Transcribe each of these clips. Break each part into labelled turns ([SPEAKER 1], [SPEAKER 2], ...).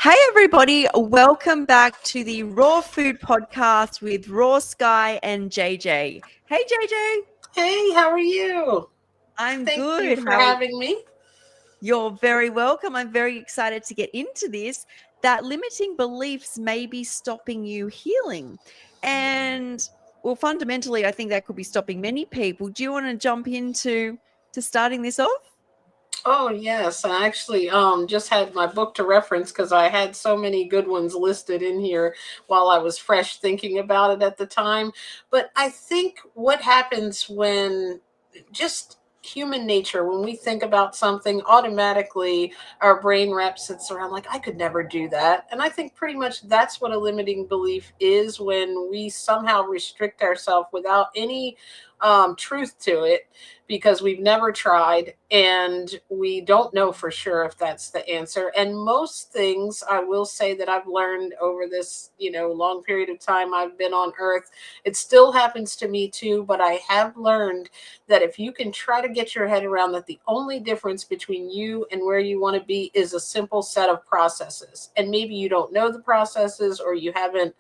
[SPEAKER 1] Hey everybody, welcome back to the Raw Food Podcast with roarskye and JJ. Hey JJ.
[SPEAKER 2] Hey, how are you?
[SPEAKER 1] I'm
[SPEAKER 2] Thank you
[SPEAKER 1] good.
[SPEAKER 2] for having me.
[SPEAKER 1] You're very welcome. I'm very excited to get into this. That limiting beliefs may be stopping you healing. And well, fundamentally, I think that could be stopping many people. Do you want to jump into starting this off?
[SPEAKER 2] Oh, yes. I actually just had my book to reference because I had so many good ones listed in here while I was fresh thinking about it at the time. But I think what happens when just human nature, when we think about something, automatically our brain wraps itself around like, I could never do that. And I think pretty much that's what a limiting belief is, when we somehow restrict ourselves without any truth to it, because we've never tried and we don't know for sure if that's the answer. And most things, I will say, that I've learned over this, long period of time I've been on earth, it still happens to me too, but I have learned that if you can try to get your head around that the only difference between you and where you want to be is a simple set of processes. And maybe you don't know the processes, or you haven't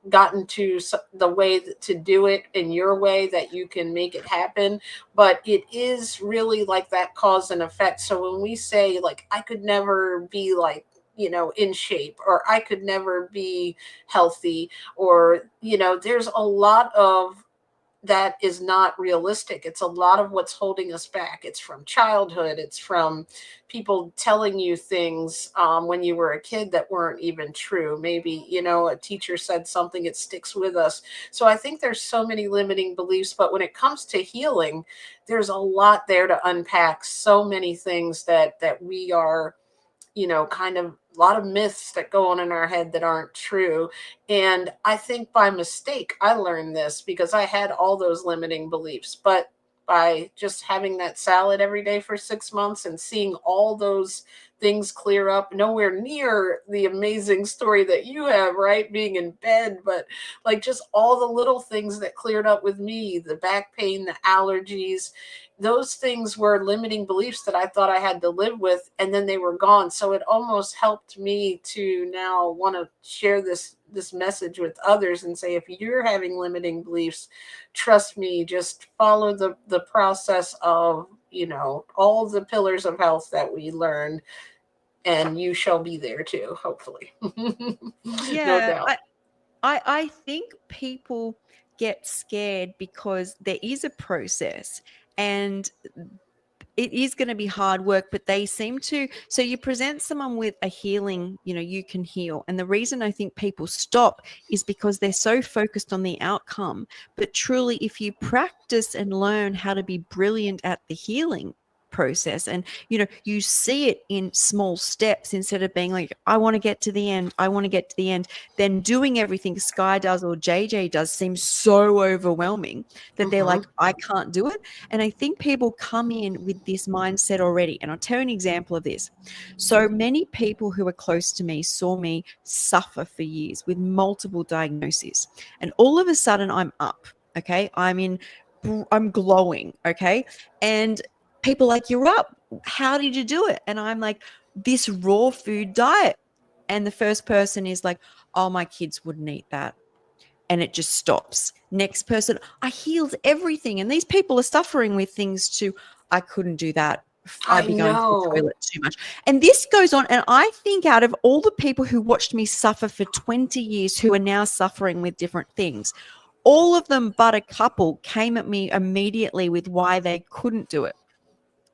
[SPEAKER 2] gotten to the way to do it in your way that you can make it happen. But it is really like that cause and effect. So when we say, like, I could never be like, in shape, or I could never be healthy, or there's a lot of that is not realistic. It's a lot of what's holding us back. It's from childhood. It's from people telling you things when you were a kid that weren't even true. Maybe, a teacher said something, it sticks with us. So I think there's so many limiting beliefs, but when it comes to healing, there's a lot there to unpack. So many things that we are, kind of a lot of myths that go on in our head that aren't true. And I think by mistake, I learned this because I had all those limiting beliefs. But by just having that salad every day for 6 months and seeing all those things clear up, nowhere near the amazing story that you have, right? Being in bed, but like just all the little things that cleared up with me, the back pain, the allergies, those things were limiting beliefs that I thought I had to live with, and then they were gone. So it almost helped me to now want to share this message with others and say, if you're having limiting beliefs, trust me, just follow the process of, all the pillars of health that we learned, and you shall be there too, hopefully. No
[SPEAKER 1] Yeah,
[SPEAKER 2] doubt.
[SPEAKER 1] I think people get scared because there is a process, and it is going to be hard work, but they seem to. So you present someone with a healing, you can heal. And the reason I think people stop is because they're so focused on the outcome. But truly, if you practice and learn how to be brilliant at the healing process, and you see it in small steps, instead of being like, I want to get to the end, I want to get to the end, then doing everything Sky does or JJ does seems so overwhelming that they're like, I can't do it. And I think people come in with this mindset already. And I'll tell you an example of this. So many people who are close to me saw me suffer for years with multiple diagnoses, and all of a sudden I'm up. Okay, I'm glowing. Okay, and people are like, you're up. How did you do it? And I'm like, this raw food diet. And the first person is like, oh, my kids wouldn't eat that. And it just stops. Next person, I healed everything. And these people are suffering with things too. I couldn't do that. I'd
[SPEAKER 2] I
[SPEAKER 1] be going to the
[SPEAKER 2] know.
[SPEAKER 1] toilet too much. And this goes on. And I think out of all the people who watched me suffer for 20 years, who are now suffering with different things, all of them but a couple came at me immediately with why they couldn't do it.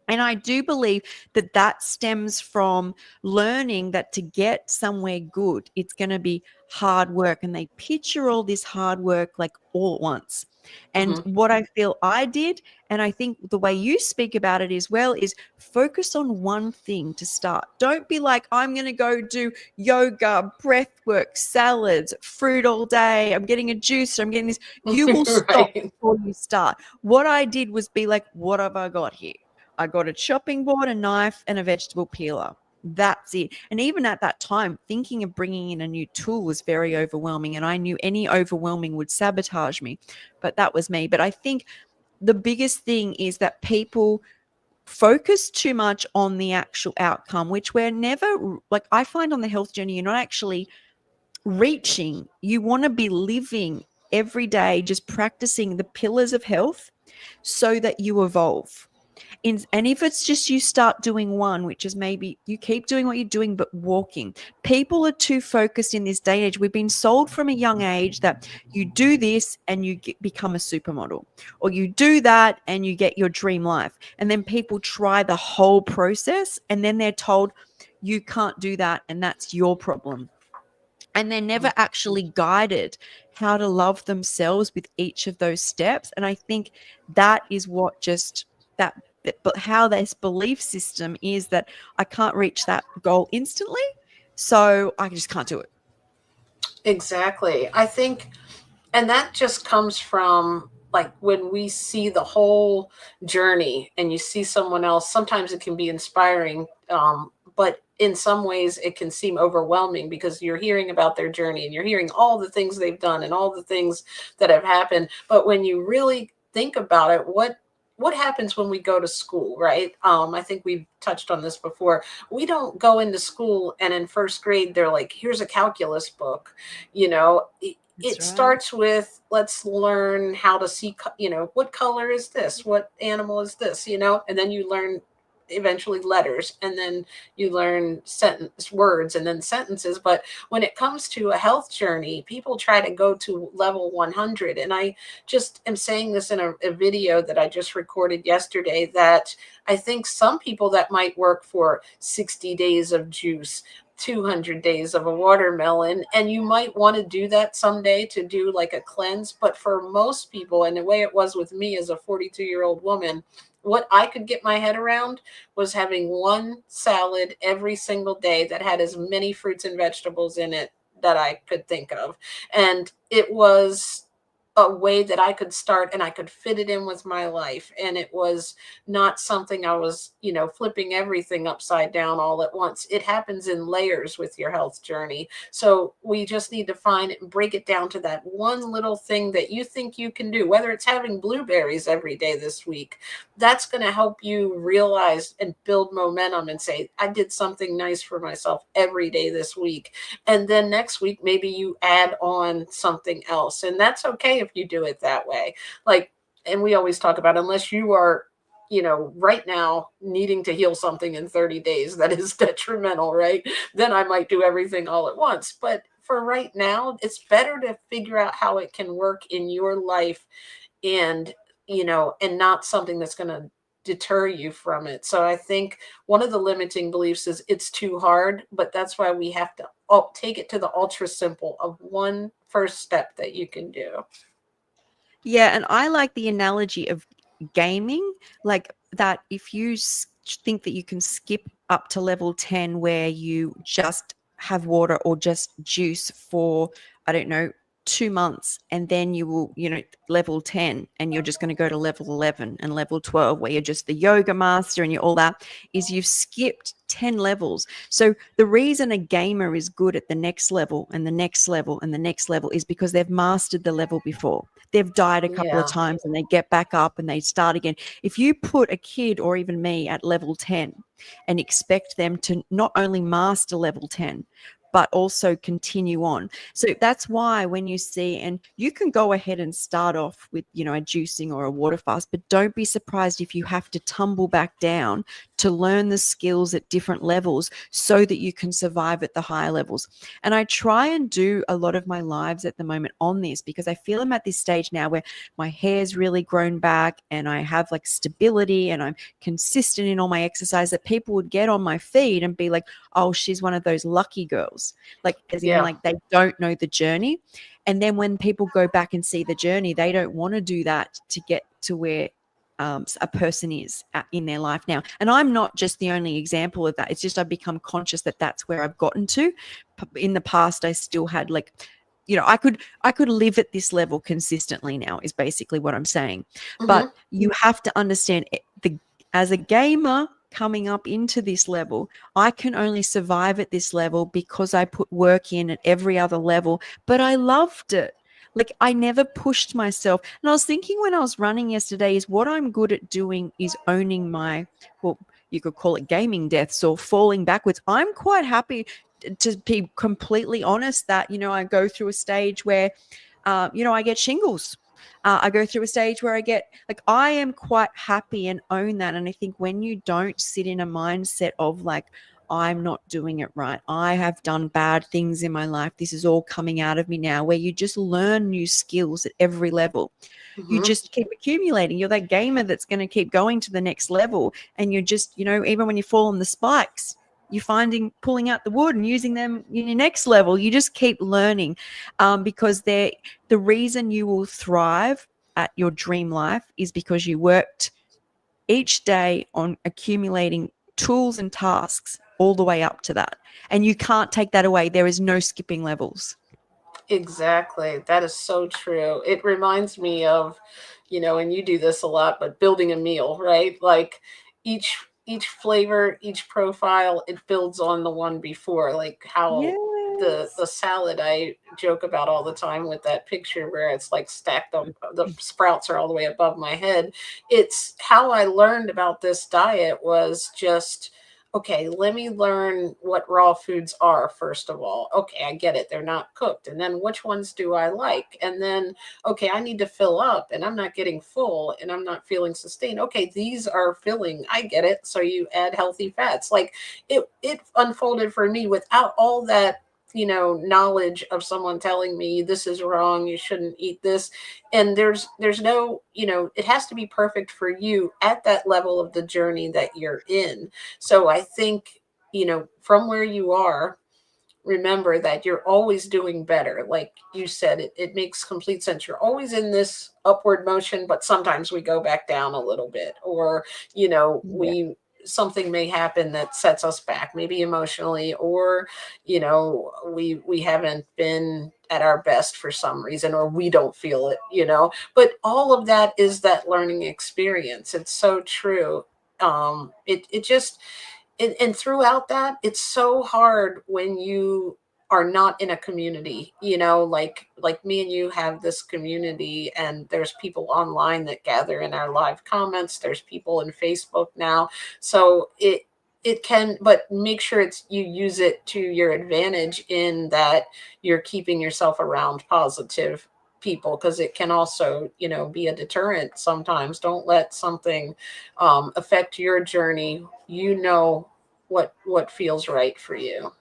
[SPEAKER 1] And I do believe that that stems from learning that to get somewhere good, it's going to be hard work. And they picture all this hard work like all at once. And
[SPEAKER 2] Mhm.
[SPEAKER 1] what I feel I did, and I think the way you speak about it as well, is focus on one thing to start. Don't be like, I'm going to go do yoga, breath work, salads, fruit all day. I'm getting a juicer. I'm getting this. You will stop
[SPEAKER 2] Right.
[SPEAKER 1] before you start. What I did was be like, what have I got here? I got a chopping board, a knife, and a vegetable peeler. That's it. And even at that time, thinking of bringing in a new tool was very overwhelming. And I knew any overwhelming would sabotage me. But that was me. But I think the biggest thing is that people focus too much on the actual outcome, which we're never, like, I find on the health journey, you're not actually reaching. You want to be living every day, just practicing the pillars of health so that you evolve. And if it's just you start doing one, which is maybe you keep doing what you're doing, but walking. People are too focused in this day and age. We've been sold from a young age that you do this and you become a supermodel, or you do that and you get your dream life. And then people try the whole process and then they're told you can't do that and that's your problem. And they're never actually guided how to love themselves with each of those steps. And I think that is what just that, but how this belief system is that I can't reach that goal instantly, so I just can't do it.
[SPEAKER 2] Exactly. I think, and that just comes from like when we see the whole journey and you see someone else, sometimes it can be inspiring. But in some ways it can seem overwhelming because you're hearing about their journey and you're hearing all the things they've done and all the things that have happened. But when you really think about it, what happens when we go to school, right? I think we've touched on this before. We don't go into school and in first grade they're like, here's a calculus book. You know, it
[SPEAKER 1] Right.
[SPEAKER 2] starts with, let's learn how to see, what color is this, what animal is this, and then you learn eventually letters, and then you learn sentence words and then sentences. But when it comes to a health journey, people try to go to level 100. And I just am saying this in a video that I just recorded yesterday, that I think some people that might work for 60 days of juice, 200 days of a watermelon, and you might want to do that someday to do like a cleanse. But for most people, and the way it was with me as a 42-year-old woman, what I could get my head around was having one salad every single day that had as many fruits and vegetables in it that I could think of. And it was a way that I could start and I could fit it in with my life. And it was not something I was, flipping everything upside down all at once. It happens in layers with your health journey. So we just need to find it and break it down to that one little thing that you think you can do, whether it's having blueberries every day this week. That's going to help you realize and build momentum and say, I did something nice for myself every day this week. And then next week, maybe you add on something else. And that's okay if you do it that way. Like, and we always talk about, unless you are, right now needing to heal something in 30 days that is detrimental, right? Then I might do everything all at once. But for right now, it's better to figure out how it can work in your life, and, and not something that's going to deter you from it. So I think one of the limiting beliefs is it's too hard, but that's why we have to take it to the ultra simple of one first step that you can do.
[SPEAKER 1] Yeah, and I like the analogy of gaming, like that if you think that you can skip up to level 10 where you just have water or just juice for, I don't know, 2 months, and then you will, level 10, and you're just going to go to level 11 and level 12 where you're just the yoga master and you're all that, is you've skipped 10 levels. So the reason a gamer is good at the next level and the next level and the next level is because they've mastered the level before. They've died a couple of
[SPEAKER 2] Yeah.
[SPEAKER 1] times and they get back up and they start again. If you put a kid or even me at level 10 and expect them to not only master level 10, but also continue on. So that's why when you see, and you can go ahead and start off with, a juicing or a water fast, but don't be surprised if you have to tumble back down to learn the skills at different levels so that you can survive at the higher levels. And I try and do a lot of my lives at the moment on this because I feel I'm at this stage now where my hair's really grown back and I have like stability and I'm consistent in all my exercise, that people would get on my feed and be like, oh, she's one of those lucky girls, like as in
[SPEAKER 2] Yeah.
[SPEAKER 1] like they don't know the journey. And then when people go back and see the journey, they don't want to do that to get to where a person is in their life now. And I'm not just the only example of that. It's just I've become conscious that that's where I've gotten to. In the past, I still had like, I could live at this level consistently now is basically what I'm saying.
[SPEAKER 2] Mm-hmm.
[SPEAKER 1] But you have to understand as a gamer coming up into this level, I can only survive at this level because I put work in at every other level, but I loved it. Like I never pushed myself. And I was thinking when I was running yesterday is what I'm good at doing is owning my, well, you could call it gaming deaths or falling backwards. I'm quite happy to be completely honest that, I go through a stage where, I get shingles. I go through a stage where I get like, I am quite happy and own that. And I think when you don't sit in a mindset of like, I'm not doing it right, I have done bad things in my life, this is all coming out of me now, where you just learn new skills at every level. You
[SPEAKER 2] Mm-hmm.
[SPEAKER 1] just keep accumulating. You're that gamer that's going to keep going to the next level. And you're just, even when you fall on the spikes, you're finding pulling out the wood and using them in your next level. You just keep learning, because the reason you will thrive at your dream life is because you worked each day on accumulating tools and tasks all the way up to that. And you can't take that away. There is no skipping levels.
[SPEAKER 2] Exactly. That is so true. It reminds me of, and you do this a lot, but building a meal, right? Like each flavor, each profile, it builds on the one before. Like how the
[SPEAKER 1] Yes.
[SPEAKER 2] salad I joke about all the time with that picture where it's like stacked up, the sprouts are all the way above my head. It's how I learned about this diet was just, okay, let me learn what raw foods are first of all. Okay, I get it. They're not cooked. And then which ones do I like? And then, okay, I need to fill up and I'm not getting full and I'm not feeling sustained. Okay, these are filling. I get it. So you add healthy fats. Like it unfolded for me without all that knowledge of someone telling me this is wrong, you shouldn't eat this. And there's no, it has to be perfect for you at that level of the journey that you're in. So I think, from where you are, remember that you're always doing better. Like you said, it makes complete sense. You're always in this upward motion, but sometimes we go back down a little bit, or,
[SPEAKER 1] Yeah.
[SPEAKER 2] we something may happen that sets us back, maybe emotionally, or, we haven't been at our best for some reason, or we don't feel it. But all of that is that learning experience. It's so true. It just, and throughout that, it's so hard when you are not in a community, like me and you have this community, and there's people online that gather in our live comments, there's people in Facebook now. So it can, but make sure it's you use it to your advantage in that you're keeping yourself around positive people, because it can also be a deterrent sometimes. Don't let something affect your journey. What feels right for you.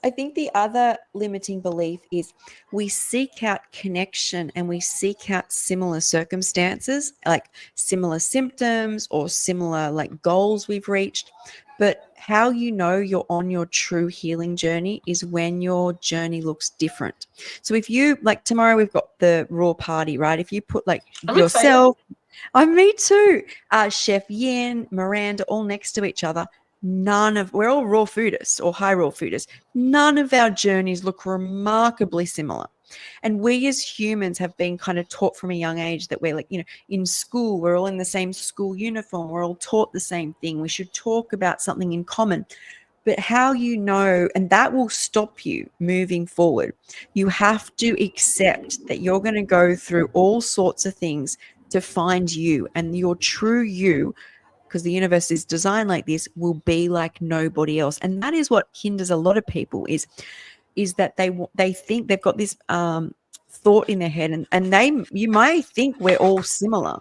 [SPEAKER 1] I think the other limiting belief is we seek out connection and we seek out similar circumstances, like similar symptoms or similar like goals we've reached. But how you know you're on your true healing journey is when your journey looks different. So if you like tomorrow, we've got the raw party, right? If you put like
[SPEAKER 2] I'm excited.
[SPEAKER 1] yourself, me too. Chef Yin, Miranda, all next to each other. We're all raw foodists or high raw foodists. None of our journeys look remarkably similar. And we as humans have been kind of taught from a young age that we're like, in school, we're all in the same school uniform. We're all taught the same thing. We should talk about something in common. But how and that will stop you moving forward. You have to accept that you're going to go through all sorts of things to find you, and your true you, because the universe is designed like this, will be like nobody else. And that is what hinders a lot of people is that they think they've got this thought in their head, and you might think we're all similar.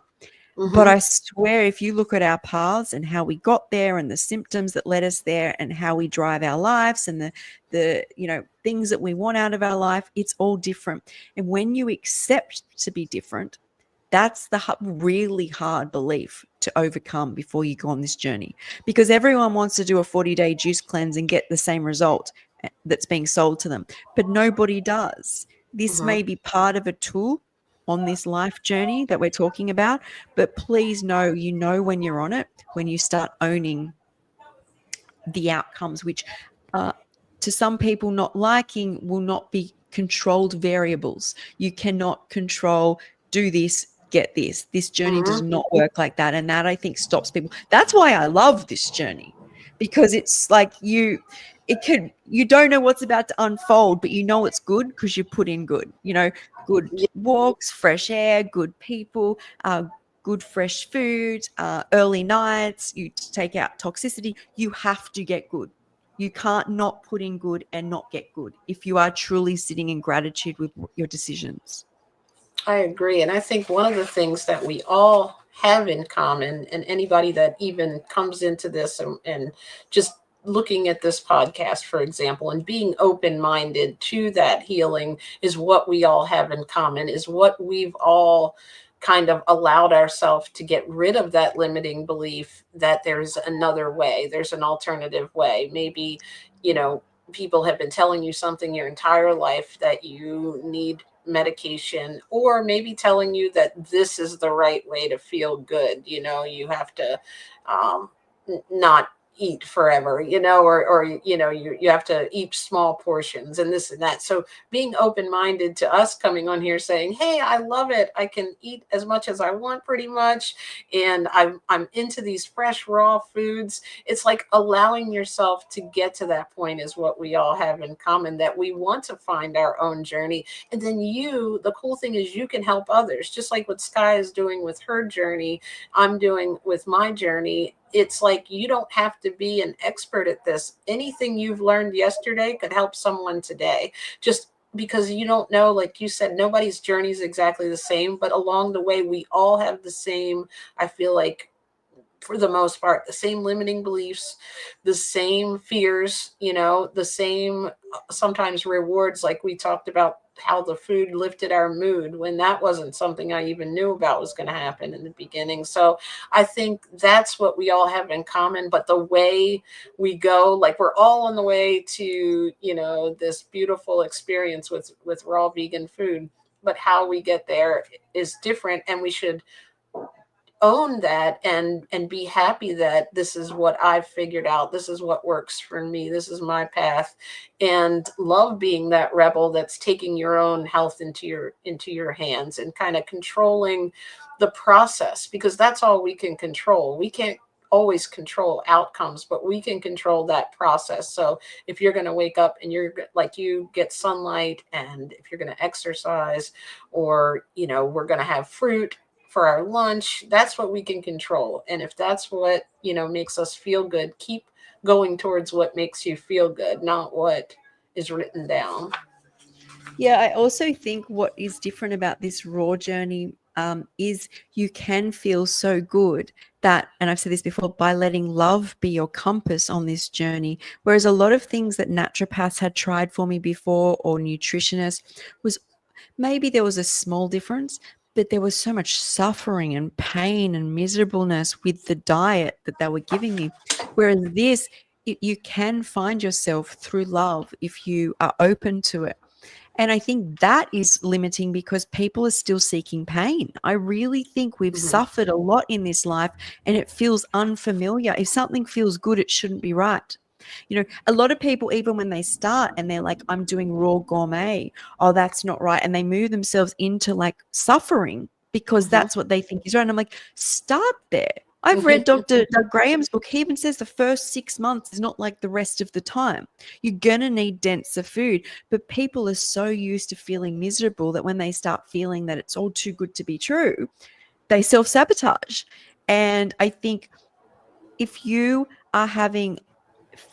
[SPEAKER 1] But
[SPEAKER 2] Mm-hmm.
[SPEAKER 1] I swear, if you look at our paths and how we got there and the symptoms that led us there and how we drive our lives and the things that we want out of our life, it's all different. And when you accept to be different, that's the really hard belief to overcome before you go on this journey, because everyone wants to do a 40-day juice cleanse and get the same result that's being sold to them, but nobody does. This
[SPEAKER 2] Mm-hmm.
[SPEAKER 1] may be part of a tool on this life journey that we're talking about, but please know, when you're on it, when you start owning the outcomes, which uh, to some people not liking will not be controlled variables. You cannot control, do this, get this. This journey does
[SPEAKER 2] Mm-hmm.
[SPEAKER 1] not work like that. And that, I think, stops people. That's why I love this journey, because it's like you don't know what's about to unfold, but you know it's good because you put in good, good
[SPEAKER 2] Yeah,
[SPEAKER 1] walks, fresh air, good people, good fresh food, early nights, you take out toxicity. You have to get good. You can't not put in good and not get good if you are truly sitting in gratitude with your decisions.
[SPEAKER 2] I agree. And I think one of the things that we all have in common, and anybody that even comes into this and just looking at this podcast, for example, and being open minded to that healing, is what we all have in common, is what we've all kind of allowed ourselves to get rid of that limiting belief that there's another way, there's an alternative way. Maybe, people have been telling you something your entire life that you need medication, or maybe telling you that this is the right way to feel good. You have to um, not eat forever, or you have to eat small portions and this and that. So being open-minded to us coming on here saying, hey, I love it, I can eat as much as I want pretty much, and I'm into these fresh raw foods. It's like allowing yourself to get to that point is what we all have in common, that we want to find our own journey. And then the cool thing is you can help others, just like what Sky is doing with her journey, I'm doing with my journey. It's like you don't have to be an expert at this. Anything you've learned yesterday could help someone today. Just because you don't know, like you said, nobody's journey is exactly the same, but along the way, we all have the same, I feel like, for the most part, the same limiting beliefs, the same fears, the same sometimes rewards, like we talked about how the food lifted our mood when that wasn't something I even knew about was going to happen in the beginning. So I think that's what we all have in common. But the way we go, like we're all on the way to, this beautiful experience with raw vegan food. But how we get there is different, and we should own that and be happy that this is what I've figured out, this is what works for me, this is my path, and love being that rebel that's taking your own health into your hands and kind of controlling the process, because that's all we can control. We can't always control outcomes, but we can control that process. So if you're going to wake up and you're like, you get sunlight, and if you're going to exercise, or we're going to have fruit for our lunch, that's what we can control. And if that's what makes us feel good, keep going towards what makes you feel good, not what is written down.
[SPEAKER 1] Yeah, I also think what is different about this raw journey is you can feel so good that, and I've said this before, by letting love be your compass on this journey. Whereas a lot of things that naturopaths had tried for me before, or nutritionists, was maybe there was a small difference, but there was so much suffering and pain and miserableness with the diet that they were giving me. Whereas this, you can find yourself through love if you are open to it. And I think that is limiting because people are still seeking pain. I really think we've
[SPEAKER 2] Mhm.
[SPEAKER 1] suffered a lot in this life and it feels unfamiliar. If something feels good, it shouldn't be right. A lot of people, even when they start and they're like, I'm doing raw gourmet, oh, that's not right. And they move themselves into like suffering because
[SPEAKER 2] Mhm.
[SPEAKER 1] that's what they think is right. And I'm like, start there. I've read Dr. Doug Graham's book. He even says the first 6 months is not like the rest of the time. You're going to need denser food. But people are so used to feeling miserable that when they start feeling that it's all too good to be true, they self-sabotage. And I think if you are having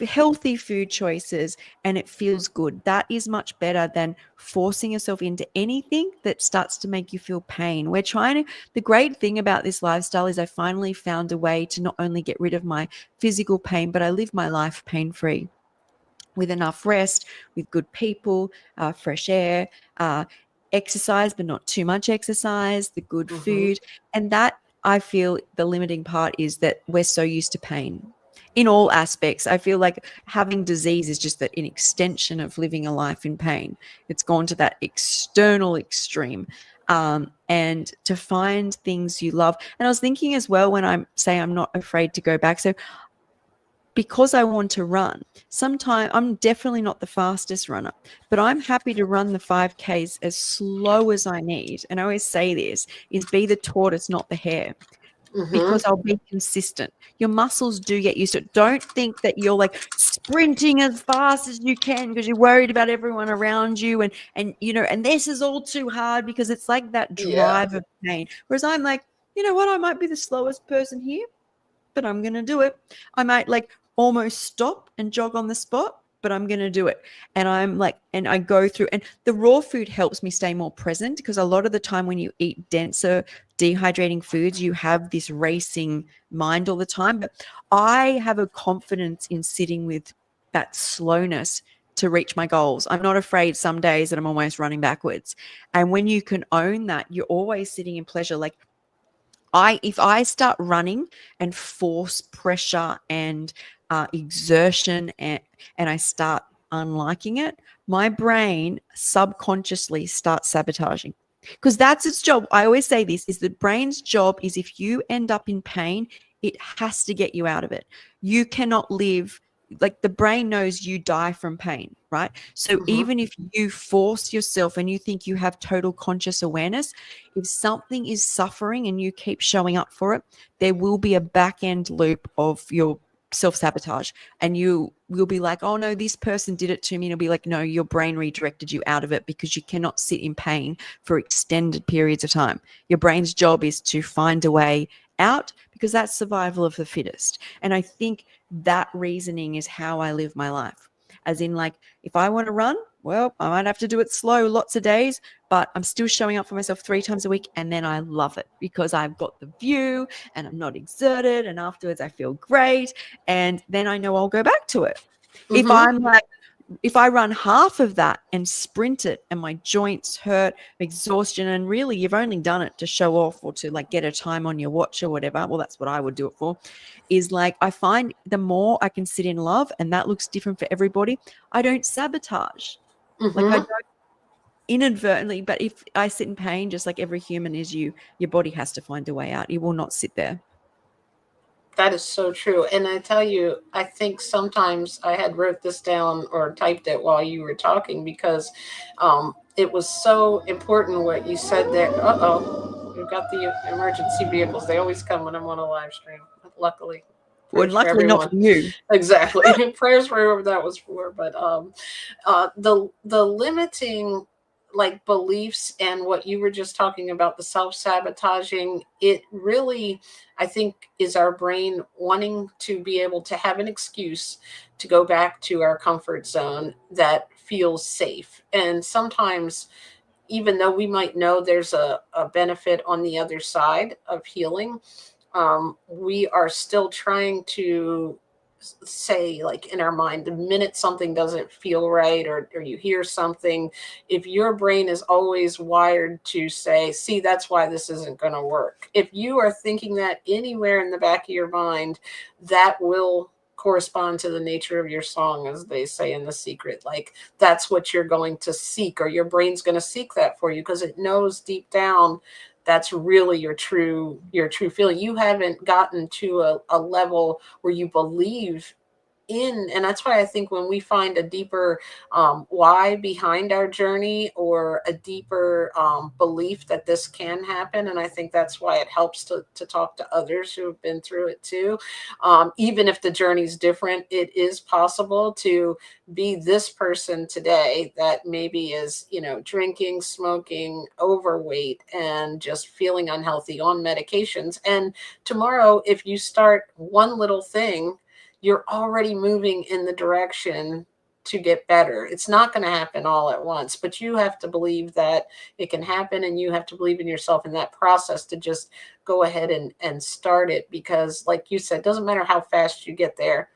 [SPEAKER 1] healthy food choices and it feels good, that is much better than forcing yourself into anything that starts to make you feel pain. The great thing about this lifestyle is I finally found a way to not only get rid of my physical pain, but I live my life pain-free, with enough rest, with good people, fresh air, exercise, but not too much exercise, the good
[SPEAKER 2] Mhm.
[SPEAKER 1] food. And that, I feel, the limiting part is that we're so used to pain in all aspects. I feel like having disease is just an extension of living a life in pain. It's gone to that external extreme. And to find things you love. And I was thinking as well, when I say I'm not afraid to go back. So because I want to run, sometimes I'm definitely not the fastest runner, but I'm happy to run the 5Ks as slow as I need. And I always say this is be the tortoise, not the hare.
[SPEAKER 2] Mm-hmm.
[SPEAKER 1] because I'll be consistent. Your muscles do get used to it. Don't think that you're like sprinting as fast as you can because you're worried about everyone around you and and this is all too hard because it's like that
[SPEAKER 2] Yeah.
[SPEAKER 1] drive of pain. Whereas I'm like, you know what, I might be the slowest person here, but I'm going to do it. I might like almost stop and jog on the spot, but I'm going to do it. And I'm like, and I go through, and the raw food helps me stay more present because a lot of the time when you eat denser, dehydrating foods, you have this racing mind all the time. But I have a confidence in sitting with that slowness to reach my goals. I'm not afraid some days that I'm almost running backwards. And when you can own that, you're always sitting in pleasure. Like if I start running and force pressure and exertion and I start unliking it, my brain subconsciously starts sabotaging because that's its job. I always say this is the brain's job is if you end up in pain, it has to get you out of it. You cannot live like the brain knows you die from pain, right? So
[SPEAKER 2] Mm-hmm.
[SPEAKER 1] even if you force yourself and you think you have total conscious awareness, if something is suffering and you keep showing up for it, there will be a back end loop of your self sabotage. And you will be like, oh no, this person did it to me. And it'll be like, no, your brain redirected you out of it because you cannot sit in pain for extended periods of time. Your brain's job is to find a way out because that's survival of the fittest. And I think that reasoning is how I live my life. As in, like, if I want to run, well, I might have to do it slow lots of days, but I'm still showing up for myself 3 times a week. And then I love it because I've got the view and I'm not exerted. And afterwards, I feel great. And then I know I'll go back to it. If
[SPEAKER 2] Mm-hmm.
[SPEAKER 1] I'm like, if I run half of that and sprint it and my joints hurt, exhaustion, and really you've only done it to show off or to like get a time on your watch or whatever, well, that's what I would do it for, is like I find the more I can sit in love, and that looks different for everybody, I don't sabotage. Like I
[SPEAKER 2] Mm-hmm.
[SPEAKER 1] don't inadvertently, but if I sit in pain, just like every human is your body has to find a way out. It will not sit there.
[SPEAKER 2] That is so true. And I tell you, I think sometimes I had wrote this down or typed it while you were talking because it was so important what you said there. Uh-oh. We've got the emergency vehicles. They always come when I'm on a live stream. Luckily.
[SPEAKER 1] Well,
[SPEAKER 2] Prayers for
[SPEAKER 1] luckily not
[SPEAKER 2] everyone.
[SPEAKER 1] for you.
[SPEAKER 2] Exactly. Prayers for whoever that was for. But the limiting like beliefs and what you were just talking about, the self-sabotaging, it really, I think, is our brain wanting to be able to have an excuse to go back to our comfort zone that feels safe. And sometimes, even though we might know there's a benefit on the other side of healing, we are still trying to say, like, in our mind, the minute something doesn't feel right, or you hear something, if your brain is always wired to say, see, that's why this isn't going to work, if you are thinking that anywhere in the back of your mind, that will correspond to the nature of your song, as they say in The Secret. Like, that's what you're going to seek, or your brain's going to seek that for you because it knows deep down that's really your true feeling. You haven't gotten to a level where you believe in, and that's why I think when we find a deeper why behind our journey, or a deeper belief that this can happen, and I think that's why it helps to talk to others who have been through it too. Even if the journey's different, it is possible to be this person today that maybe is, drinking, smoking, overweight, and just feeling unhealthy on medications. And tomorrow, if you start one little thing, you're already moving in the direction to get better. It's not going to happen all at once, but you have to believe that it can happen, and you have to believe in yourself in that process to just go ahead and start it, because like you said, it doesn't matter how fast you get there.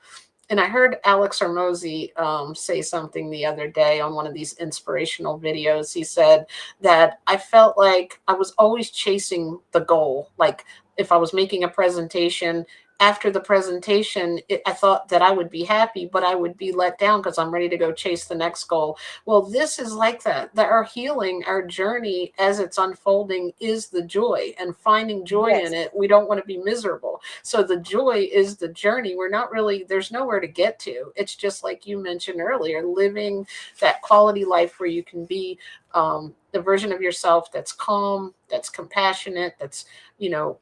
[SPEAKER 2] And I heard Alex Hormozy say something the other day on one of these inspirational videos. He said that I felt like I was always chasing the goal. Like, if I was making a presentation, after the presentation, I thought that I would be happy, but I would be let down because I'm ready to go chase the next goal. Well, this is like that our healing, our journey as it's unfolding, is the joy, and finding joy in
[SPEAKER 1] Yes.
[SPEAKER 2] it. We don't want to be miserable. So the joy is the journey. We're not really, there's nowhere to get to. It's just like you mentioned earlier, living that quality life where you can be the version of yourself that's calm, that's compassionate, that's, you know,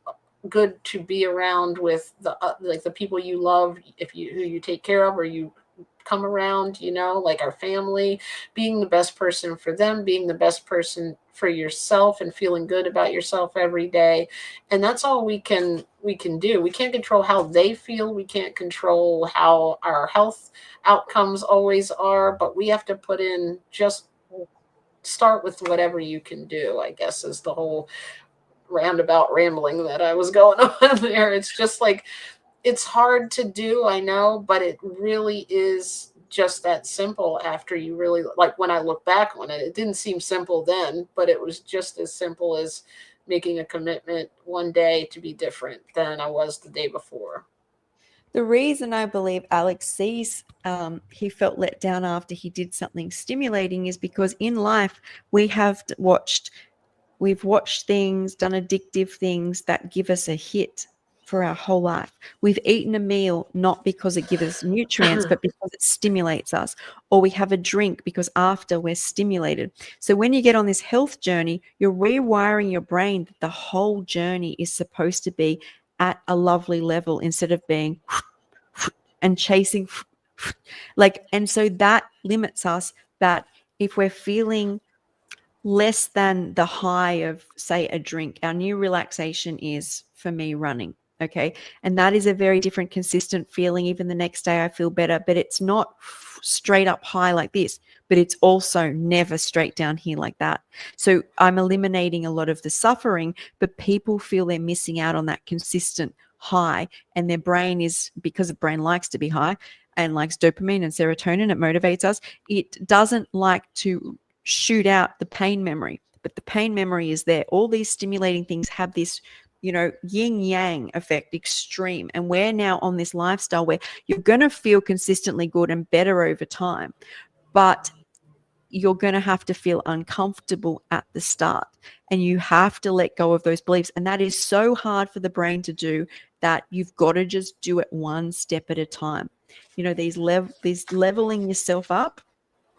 [SPEAKER 2] good to be around with the like the people you love, if you who you take care of or you come around, like our family, being the best person for them, being the best person for yourself and feeling good about yourself every day. And that's all we can do. We can't control how they feel. We can't control how our health outcomes always are, but we have to put in just start with whatever you can do, I guess, is the whole roundabout rambling that I was going on there. It's just like it's hard to do, I know, but it really is just that simple after you really like when I look back on it. It didn't seem simple then, but it was just as simple as making a commitment one day to be different than I was the day before.
[SPEAKER 1] The reason I believe Alex sees he felt let down after he did something stimulating is because in life we have we've watched things, done addictive things that give us a hit for our whole life. We've eaten a meal not because it gives us nutrients, but because it stimulates us. Or we have a drink because after we're stimulated. So when you get on this health journey, you're rewiring your brain that the whole journey is supposed to be at a lovely level instead of being and chasing like, and so that limits us, that if we're feeling less than the high of, say, a drink, our new relaxation is, for me, running. Okay. And that is a very different, consistent feeling. Even the next day, I feel better, but it's not straight up high like this, but it's also never straight down here like that. So I'm eliminating a lot of the suffering, but people feel they're missing out on that consistent high. And their brain is, because the brain likes to be high and likes dopamine and serotonin, it motivates us. It doesn't like to shoot out the pain memory, but the pain memory is there. All these stimulating things have this, yin yang effect, extreme. And we're now on this lifestyle where you're going to feel consistently good and better over time, but you're going to have to feel uncomfortable at the start, and you have to let go of those beliefs. And that is so hard for the brain to do, that you've got to just do it one step at a time. These leveling yourself up.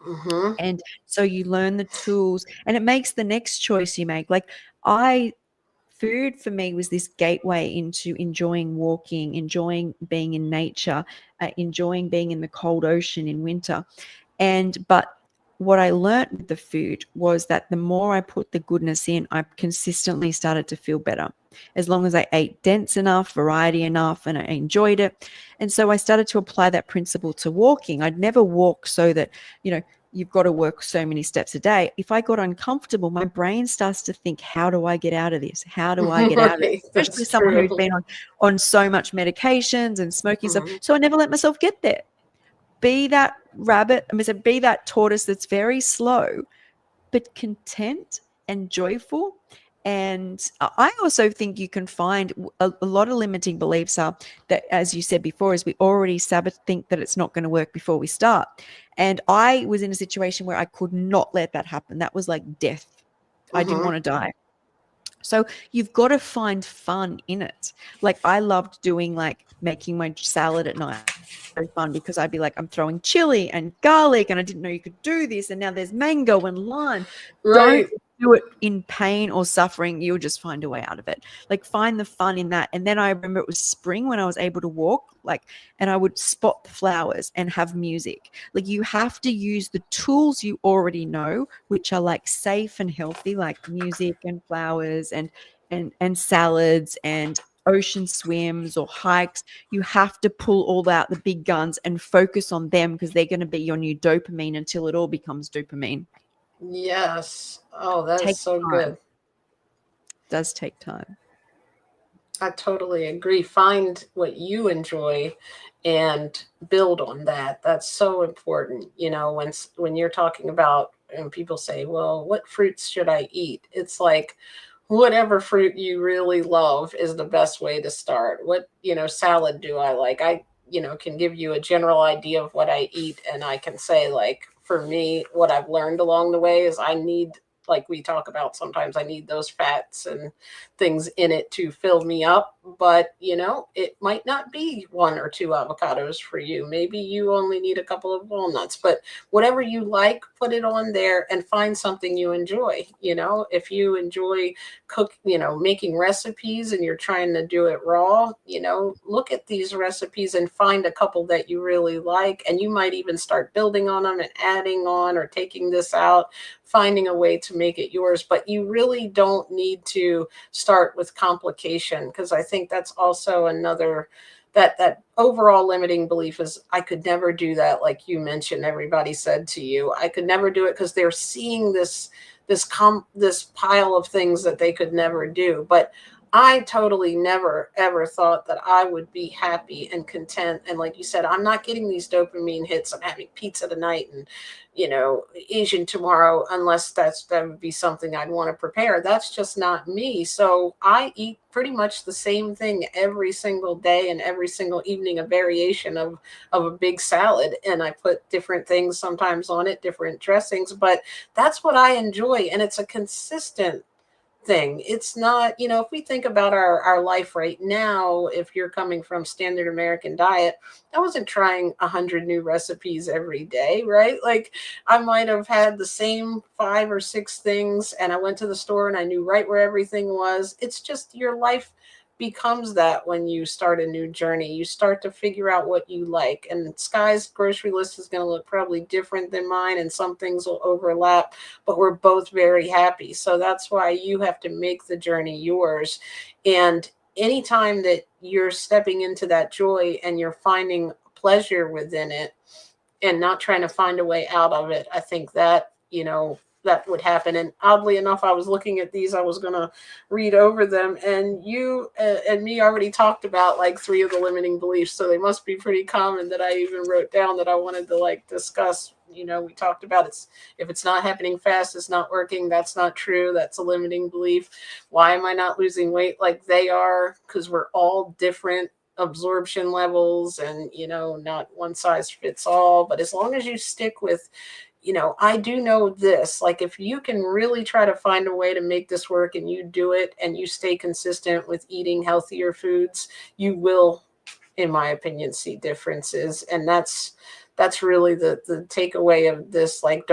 [SPEAKER 2] Mm-hmm.
[SPEAKER 1] And so you learn the tools, and it makes the next choice you make. Like, food for me was this gateway into enjoying walking, enjoying being in nature, enjoying being in the cold ocean in winter. But what I learned with the food was that the more I put the goodness in, I consistently started to feel better. As long as I ate dense enough, variety enough, and I enjoyed it. And so I started to apply that principle to walking. I'd never walk so that, you've got to work so many steps a day. If I got uncomfortable, my brain starts to think, how do I get out of this? How do I get out of it?
[SPEAKER 2] Right,
[SPEAKER 1] Especially
[SPEAKER 2] that's
[SPEAKER 1] someone who's
[SPEAKER 2] true.
[SPEAKER 1] been on so much medications and smoking stuff.
[SPEAKER 2] Mm-hmm.
[SPEAKER 1] So I never let myself get there. Be that rabbit, be that tortoise that's very slow, but content and joyful. And I also think you can find a lot of limiting beliefs are that, as you said before, is we already think that it's not going to work before we start. And I was in a situation where I could not let that happen. That was like death. I didn't
[SPEAKER 2] Mm-hmm.
[SPEAKER 1] want to die. So you've got to find fun in it. Like, I loved doing, like, making my salad at night. Very fun, because I'd be like, I'm throwing chili and garlic, and I didn't know you could do this, and now there's mango and lime. Don't
[SPEAKER 2] Right.
[SPEAKER 1] do it in pain or suffering. You'll just find a way out of it. Like, find the fun in that. And then I remember it was spring when I was able to walk, like, and I would spot the flowers and have music. Like, you have to use the tools you already know, which are like safe and healthy, like music and flowers and salads and ocean swims or hikes. You have to pull all out the big guns and focus on them, because they're going to be your new dopamine until it all becomes dopamine.
[SPEAKER 2] Yes. Oh, that is
[SPEAKER 1] Take
[SPEAKER 2] so
[SPEAKER 1] time.
[SPEAKER 2] good.
[SPEAKER 1] It does take time.
[SPEAKER 2] I totally agree. Find what you enjoy and build on that. That's so important. When you're talking about and people say, "Well, what fruits should I eat?" It's like whatever fruit you really love is the best way to start. What, salad do I like? I, can give you a general idea of what I eat, and I can say, like, for me, what I've learned along the way is I need like we talk about, sometimes I need those fats and things in it to fill me up. But, it might not be one or two avocados for you. Maybe you only need a couple of walnuts, but whatever you like, put it on there and find something you enjoy. If you enjoy making recipes and you're trying to do it raw, look at these recipes and find a couple that you really like. And you might even start building on them and adding on or taking this out, finding a way to make it yours. But you really don't need to start with complication, because I think that's also another, that overall limiting belief is, I could never do that. Like you mentioned, everybody said to you, I could never do it, because they're seeing this pile of things that they could never do. But I totally never ever thought that I would be happy and content. And like you said, I'm not getting these dopamine hits. I'm having pizza tonight and, Asian tomorrow, unless that would be something I'd want to prepare. That's just not me. So I eat pretty much the same thing every single day, and every single evening a variation of a big salad. And I put different things sometimes on it, different dressings, but that's what I enjoy. And it's a consistent thing. It's not, if we think about our life right now, if you're coming from standard American diet, I wasn't trying 100 new recipes every day, right? Like, I might have had the same 5 or 6 things, and I went to the store and I knew right where everything was. It's just, your life becomes that when you start a new journey. You start to figure out what you like. And Sky's grocery list is going to look probably different than mine, and some things will overlap, but we're both very happy. So that's why you have to make the journey yours. And anytime that you're stepping into that joy and you're finding pleasure within it and not trying to find a way out of it, I think that, that would happen. And oddly enough, I was looking at these, I was going to read over them, and you and me already talked about like 3 of the limiting beliefs. So they must be pretty common, that I even wrote down that I wanted to like discuss. We talked about, if it's not happening fast, it's not working. That's not true. That's a limiting belief. Why am I not losing weight like they are? Because we're all different absorption levels, and not one size fits all. But as long as you stick with, I do know this, like, if you can really try to find a way to make this work, and you do it, and you stay consistent with eating healthier foods, you will, in my opinion, see differences. And that's really the takeaway of this. Like,